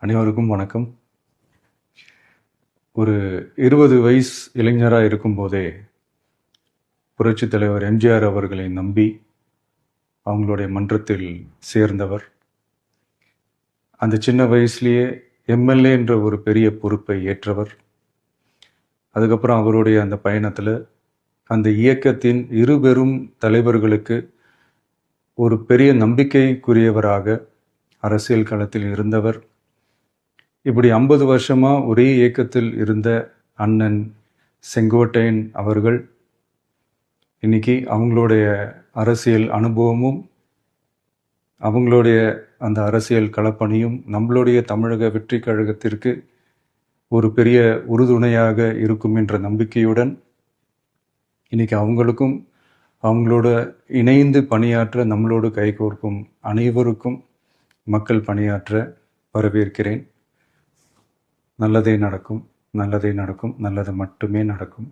அனைவருக்கும் வணக்கம். ஒரு 20 வயசு இளைஞராக இருக்கும்போதே புரட்சித் தலைவர் எம்ஜிஆர் அவர்களை நம்பி அவங்களுடைய மன்றத்தில் சேர்ந்தவர். அந்த சின்ன வயசுலேயே எம்எல்ஏ என்ற ஒரு பெரிய பொறுப்பை ஏற்றவர். அதுக்கப்புறம் அவருடைய அந்த பயணத்தில் அந்த இயக்கத்தின் இருபெரும் தலைவர்களுக்கு ஒரு பெரிய நம்பிக்கைக்குரியவராக அரசியல் களத்தில் இருந்தவர். இப்படி 50 வருஷமாக ஒரே இயக்கத்தில் இருந்த அண்ணன் செங்கோட்டையன் அவர்கள் இன்னைக்கு அவங்களுடைய அரசியல் அனுபவமும் அவங்களுடைய அந்த அரசியல் களப்பணியும் நம்மளுடைய தமிழக வெற்றி கழகத்திற்கு ஒரு பெரிய உறுதுணையாக இருக்கும் என்ற நம்பிக்கையுடன் இன்னைக்கு அவங்களுக்கும் அவங்களோட இணைந்து பணியாற்ற நம்மளோடு கைகோர்க்கும் அனைவருக்கும் மக்கள் பணியாற்ற வரவேற்கிறேன். நல்லதே நடக்கும், நல்லதே நடக்கும், நல்லது மட்டுமே நடக்கும்.